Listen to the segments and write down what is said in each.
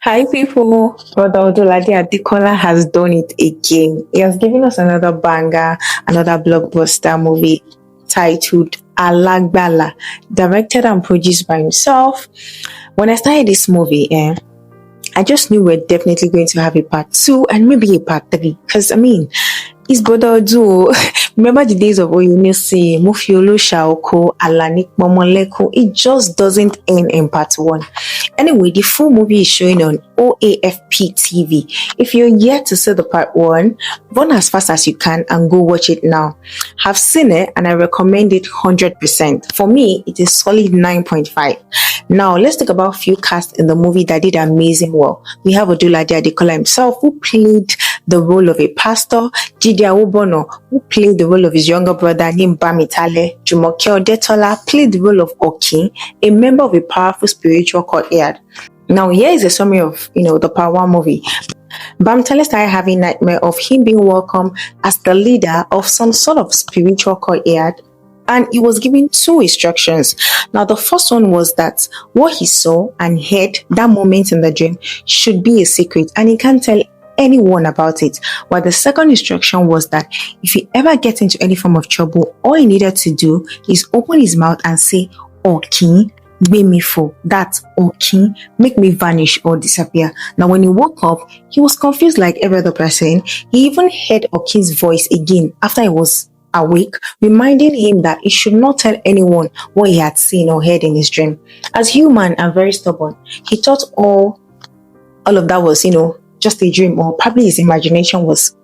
Hi people, Brother Odunlade Adekola has done it again. He has given us another banger, another blockbuster movie titled Alagbala, directed and produced by himself. When I started this movie, I just knew we're definitely going to have a part two and maybe a part three. Because it's Brother Odu. Remember the days of Oyunisi, Mufiolo Shaoko, Alanik Momoleko. It just doesn't end in part one. Anyway, the full movie is showing on OAFP TV. If you're yet to see the part one, run as fast as you can and go watch it now. Have seen it and I recommend it 100%. For me, it is solid 9.5. Now, let's talk about a few casts in the movie that did amazing well. We have Odunlade Adekola himself, who played the role of a pastor, Jide Awubono, who played the role of his younger brother named Bamitale, Jumoke Odetola played the role of Okin, a member of a powerful spiritual courtyard. Now, here is a summary of, the Part 1 movie. Bamitale started having nightmare of him being welcomed as the leader of some sort of spiritual courtyard, and he was given two instructions. Now, the first one was that what he saw and heard that moment in the dream should be a secret, and he can't tell anyone about it. While the second instruction was that if he ever gets into any form of trouble, all he needed to do is open his mouth and say, Okin, make me fall. That's Okin, make me vanish or disappear. Now, when he woke up, he was confused like every other person. He even heard Okin's voice again after he was awake, reminding him that he should not tell anyone what he had seen or heard in his dream. As human and very stubborn, he thought all of that was, just a dream, or probably his imagination was,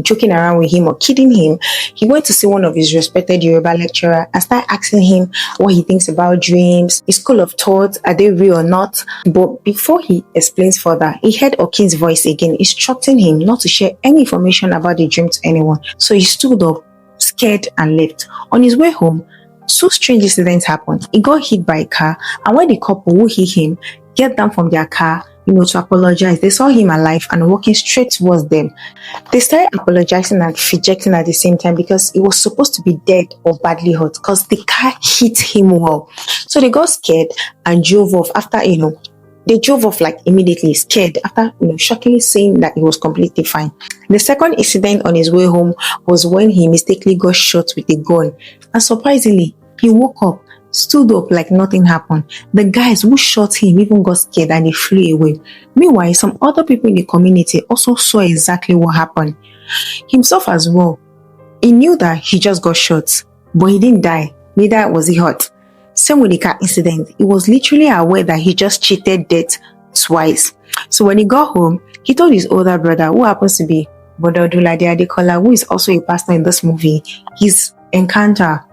joking around with him or kidding him. He went to see one of his respected Yoruba lecturer and started asking him what he thinks about dreams, his school of thought, are they real or not? But before he explains further, he heard Okin's voice again, instructing him not to share any information about the dream to anyone. So he stood up, scared, and left. On his way home, two strange incidents happened. He got hit by a car, and when the couple who hit him get down from their car, to apologize, they saw him alive and walking straight towards them. They started apologizing and rejecting at the same time because he was supposed to be dead or badly hurt because the car hit him well. So they got scared and drove off after, they drove off like immediately scared after, shockingly saying that he was completely fine. The second incident on his way home was when he mistakenly got shot with a gun. And surprisingly, he woke up, stood up like nothing happened. The guys who shot him even got scared and they flew away. Meanwhile, some other people in the community also saw exactly what happened. Himself as well. He knew that he just got shot, but he didn't die. Neither was he hurt. Same with the car incident. He was literally aware that he just cheated death twice. So when he got home, he told his older brother, who happens to be Brother Odunlade Adekola, who is also a pastor in this movie, his encounter,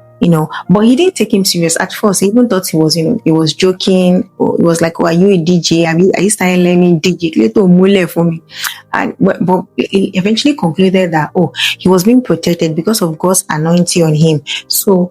but he didn't take him serious at first. He even thought he was joking. Or he was like, oh, are you a DJ? Are you starting learning DJ? Little mule for me. But he eventually concluded that, he was being protected because of God's anointing on him. So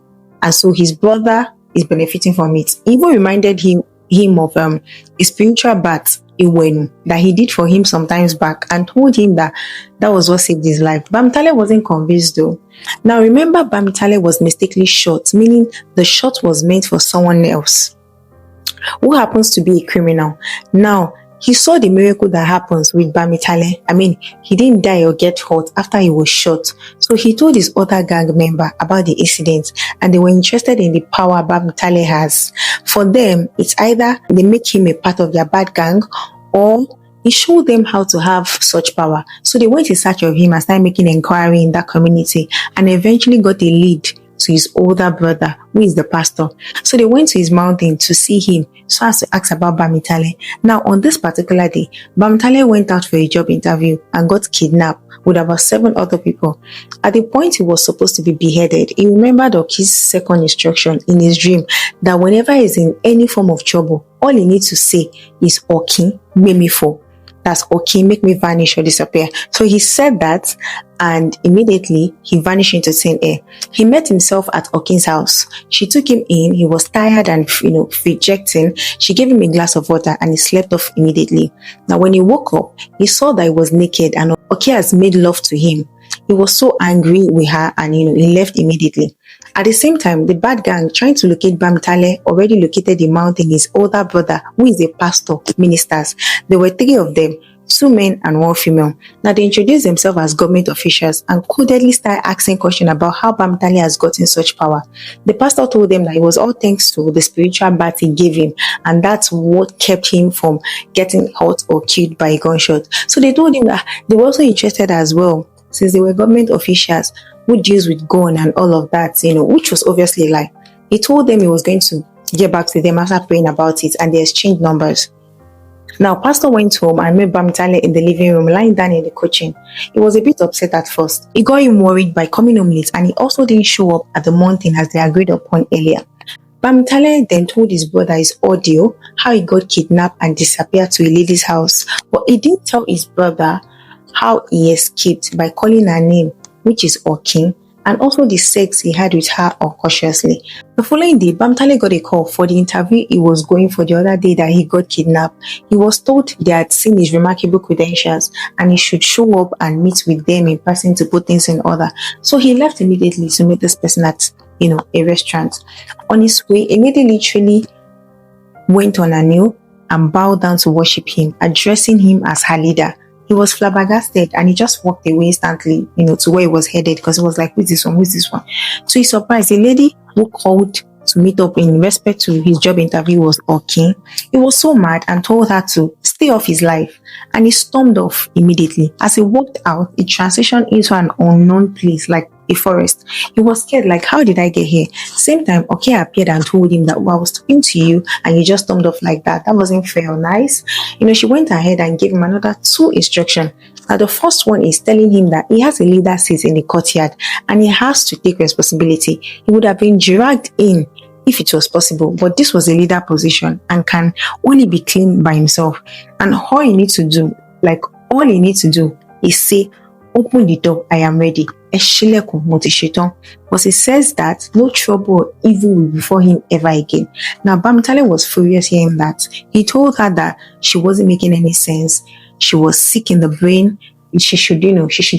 his brother is benefiting from it. He even reminded him of a spiritual bath that he did for him sometimes back and told him that was what saved his life. Bamitale wasn't convinced though. Now remember, Bamitale was mistakenly shot, meaning the shot was meant for someone else who happens to be a criminal. Now he saw the miracle that happens with Bamitale. He didn't die or get hurt after he was shot. So he told his other gang member about the incident and they were interested in the power Bamitale has. For them, it's either they make him a part of their bad gang or he showed them how to have such power. So they went in search of him and started making inquiry in that community and eventually got a lead to his older brother, who is the pastor. So they went to his mountain to see him so as to ask about Bamitale. Now, on this particular day, Bamitale went out for a job interview and got kidnapped with about 7 other people. At the point he was supposed to be beheaded, he remembered Oki's second instruction in his dream that whenever he's in any form of trouble, all he needs to say is Okin, make me fall. That's okay, make me vanish or disappear. So he said that and immediately he vanished into thin air. He met himself at Okin's house. She took him in. He was tired and rejecting. She gave him a glass of water and he slept off immediately. Now when he woke up, he saw that he was naked and Okin has made love to him. He was so angry with her and he left immediately. At the same time, the bad gang trying to locate Bamitale already located the mountain his older brother, who is a pastor, ministers. There were three of them, two men and one female. Now they introduced themselves as government officials and codedly started asking questions about how Bamitale has gotten such power. The pastor told them that it was all thanks to the spiritual bath he gave him, and that's what kept him from getting hurt or killed by a gunshot. So they told him that they were also interested as well, since they were government officials who deals with gun and all of that, which was obviously a lie. He told them he was going to get back to them after praying about it, and they exchanged numbers. Now, Pastor went home and met Bamitale in the living room, lying down in the kitchen. He was a bit upset at first. It got him worried by coming home late, and he also didn't show up at the mountain as they agreed upon earlier. Bamitale then told his brother his audio, how he got kidnapped and disappeared to a lady's house, but he didn't tell his brother how he escaped by calling her name, which is Okin, and also the sex he had with her unconsciously. The following day, Bamitale got a call for the interview he was going for the other day that he got kidnapped. He was told they had seen his remarkable credentials and he should show up and meet with them in person to put things in order. So he left immediately to meet this person at, a restaurant. On his way, Emedi literally went on a knee and bowed down to worship him, addressing him as her leader. He was flabbergasted and he just walked away instantly, to where he was headed, because he was like, who's this one? Who's this one? To his surprise, the lady who called to meet up in respect to his job interview was Okin. He was so mad and told her to stay off his life, and he stormed off immediately. As he walked out, it transitioned into an unknown place, like a forest. He was scared, like, how did I get here? Same time, Okin appeared and told him that, I was talking to you and you just stormed off like that. That wasn't fair or nice. She went ahead and gave him another two instructions. Now, the first one is telling him that he has a leader seat in the courtyard and he has to take responsibility. He would have been dragged in if it was possible, but this was a leader position and can only be claimed by himself. And all he needs to do is say, open the door, I am ready. But he says that no trouble or evil will befall him ever again. Now, Bamitale was furious hearing that. He told her that she wasn't making any sense. She was sick in the brain. She should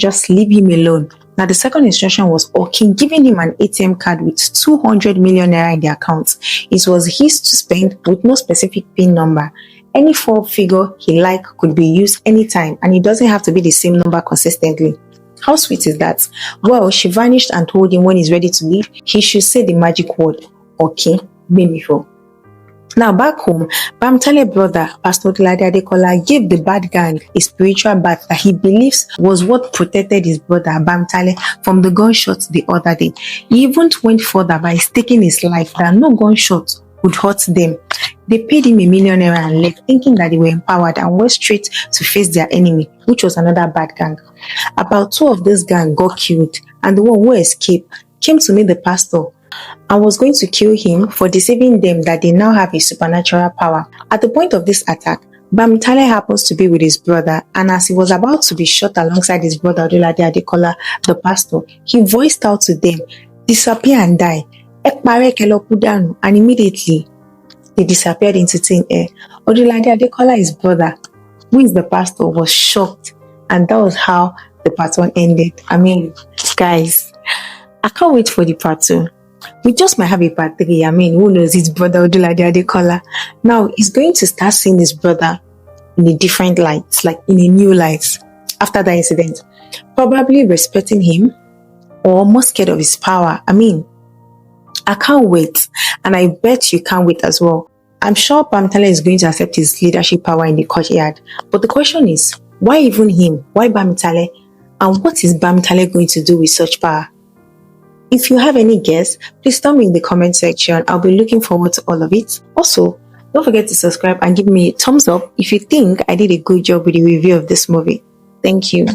just leave him alone. Now, the second instruction was Okin giving him an ATM card with 200 million naira in the account. It was his to spend with no specific PIN number. Any four figure he liked could be used anytime, and it doesn't have to be the same number consistently. How sweet is that? Well, she vanished and told him when he's ready to leave, he should say the magic word, okay, before. Now, back home, Bamitale's brother, Pastor Odunlade Adekola, gave the bad gang a spiritual bath that he believes was what protected his brother, Bamitale, from the gunshots the other day. He even went further by staking his life that no gunshot would hurt them. They paid him $1 million and left, thinking that they were empowered, and went straight to face their enemy, which was another bad gang. About 2 of this gang got killed, and the one who escaped came to meet the pastor and was going to kill him for deceiving them that they now have a supernatural power. At the point of this attack, Bamitale happens to be with his brother, and as he was about to be shot alongside his brother Odunlade Adekola, the pastor, he voiced out to them, disappear and die. And immediately they disappeared into thin air. Odunlade Adekola, his brother, who is the pastor, was shocked, and that was how the part 1 ended. I mean, guys, I can't wait for the part 2. We just might have a part 3. I mean, who knows? His brother Odunlade Adekola. Now he's going to start seeing his brother in a different light, like in a new light after that incident. Probably respecting him or more scared of his power. I mean, I can't wait, and I bet you can't wait as well. I'm sure Bamitale is going to accept his leadership power in the courtyard, but the question is, why even him? Why Bamitale? And what is Bamitale going to do with such power? If you have any guess, please tell me in the comment section. I'll be looking forward to all of it. Also, don't forget to subscribe and give me a thumbs up if you think I did a good job with the review of this movie. Thank you.